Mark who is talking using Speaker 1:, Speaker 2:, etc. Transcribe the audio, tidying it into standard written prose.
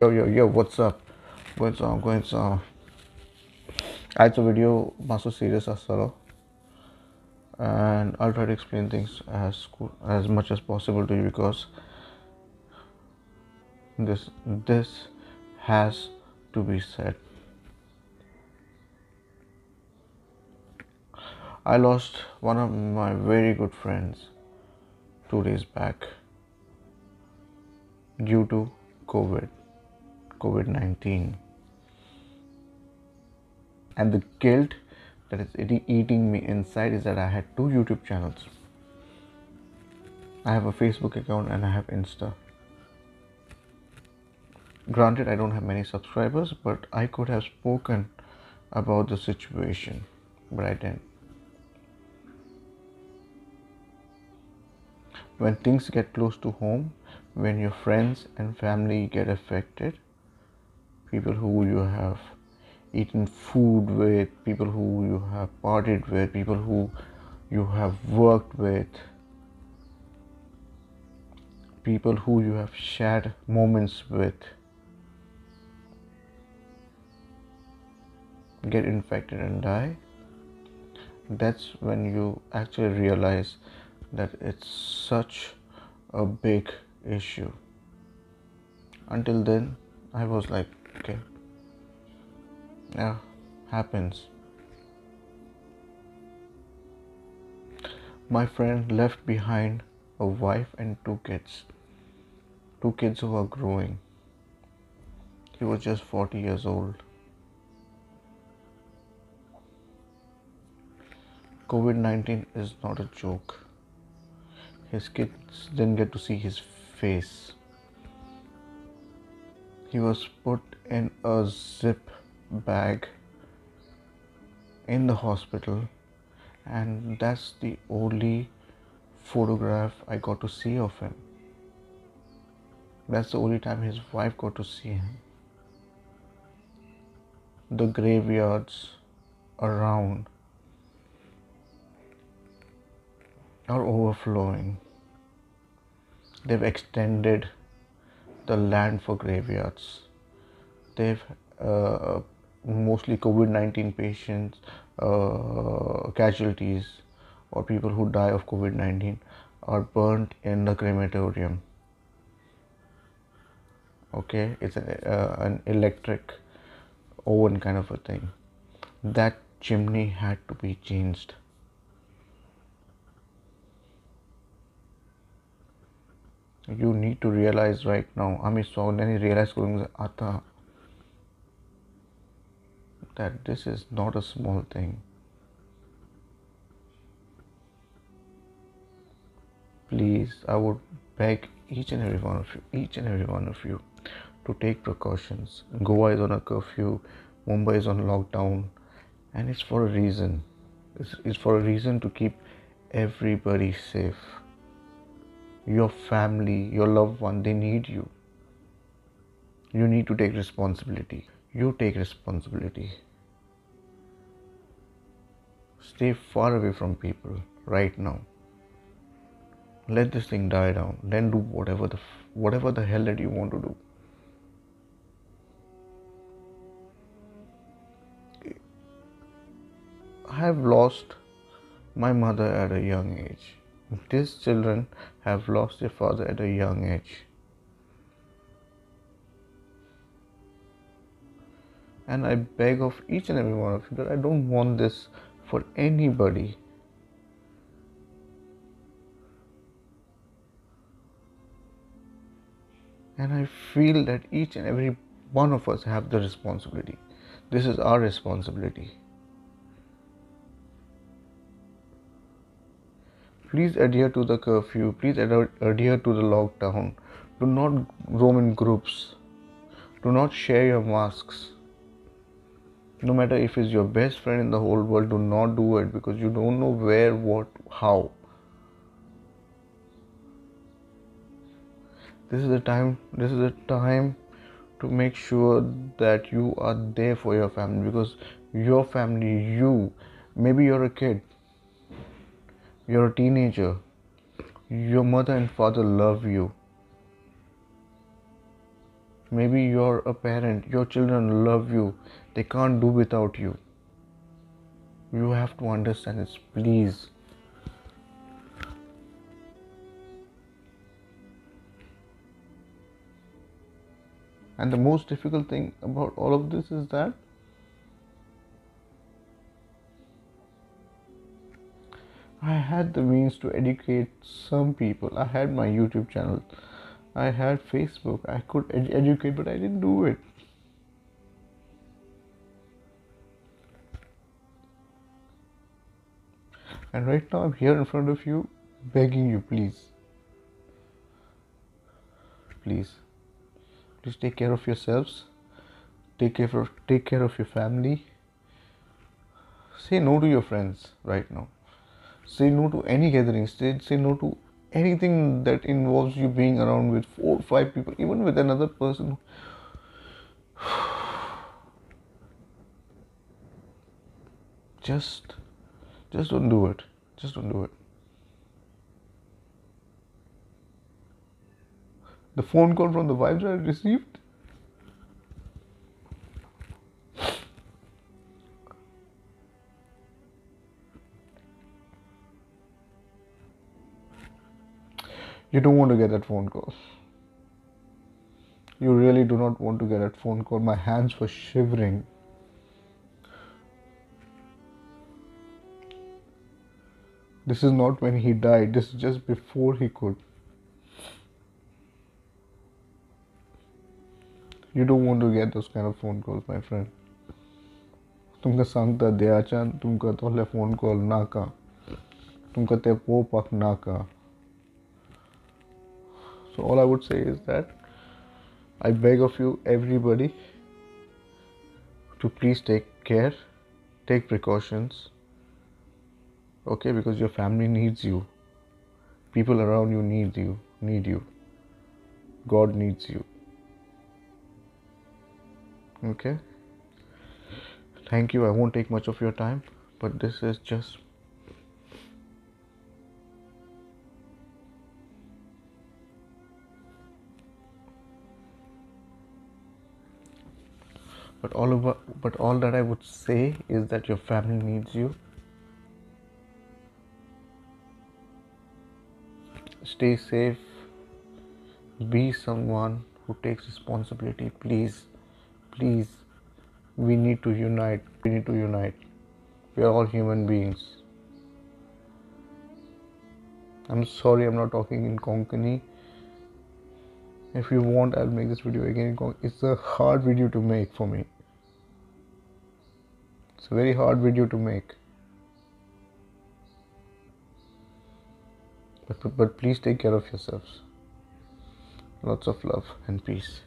Speaker 1: Yo, what's up? What's on? आज तो video must serious as well, and I'll try to explain things as much as possible to you because this has to be said. I lost one of my very good friends 2 days back due to COVID-19, and the guilt that is eating me inside is that I had 2 YouTube channels. I have a Facebook account and I have Insta. Granted, I don't have many subscribers, but I could have spoken about the situation, but I didn't. When things get close to home, when your friends and family get affected, people who you have eaten food with, people who you have partied with, people who you have worked with, people who you have shared moments with, get infected and die, that's when you actually realize that it's such a big issue. Until then, I was like, okay, yeah, happens. My friend left behind a wife and 2 kids who are growing. He was just 40 years old. COVID-19 is not a joke. His kids didn't get to see his face. He was put in a zip bag in the hospital, and that's the only photograph I got to see of him. That's the only time his wife got to see him. The graveyards around are overflowing. They've extended the land for graveyards. They've mostly COVID-19 patients, casualties, or people who die of COVID-19 are burnt in the crematorium. Okay, it's an electric oven kind of a thing. That chimney had to be changed. You need to realize right now, आम्ही सौंदर्य realize करूँगा आता that this is not a small thing. Please, I would beg each and every one of you to take precautions. Goa is on a curfew, Mumbai is on lockdown, and it's for a reason. It's for a reason to keep everybody safe. Your family, your loved one, they need you. You need to take responsibility. You take responsibility. Stay far away from people right now. Let this thing die down. Then do whatever the hell that you want to do. I have lost my mother at a young age. These children have lost their father at a young age. And I beg of each and every one of you that I don't want this for anybody. And I feel that each and every one of us have the responsibility. This is our responsibility. Please adhere to the curfew. Please adhere to the lockdown. Do not roam in groups. Do not share your masks. No matter if it's your best friend in the whole world, do not do it because you don't know where, what, how. This is the time to make sure that you are there for your family, because your family, maybe you're a kid, you're a teenager, your mother and father love you. Maybe you're a parent, your children love you, they can't do without you. You have to understand this, please. And the most difficult thing about all of this is that I had the means to educate some people. I had my YouTube channel, I had Facebook, I could educate, but I didn't do it. And right now I'm here in front of you begging you, please. Please. Please take care of yourselves. Take care of your family. Say no to your friends right now. Say no to any gatherings. Say no to anything that involves you being around with 4 or 5 people, even with another person. Just don't do it. Just don't do it. The phone call from the vibes I received. You don't want to get that phone call. You really do not want to get that phone call. My hands were shivering. This is not when he died. This is just before he could. You don't want to get those kind of phone calls, my friend. तुमका सांगता देयाच्यान तुमका तोहले phone call नाका. तुमका ते पोपाक नाका. So all I would say is that I beg of you, everybody, to please take care, take precautions. Okay, because your family needs you. People around you need you. God needs you. Okay? Thank you. I won't take much of your time, but this is just but all that I would say is that your family needs you. Stay safe. Be someone who takes responsibility. Please. We need to unite. We are all human beings. I'm sorry I'm not talking in Konkani. If you want, I'll make this video again in Konkani. It's a hard video to make for me. It's a very hard video to make. But please take care of yourselves. Lots of love and peace.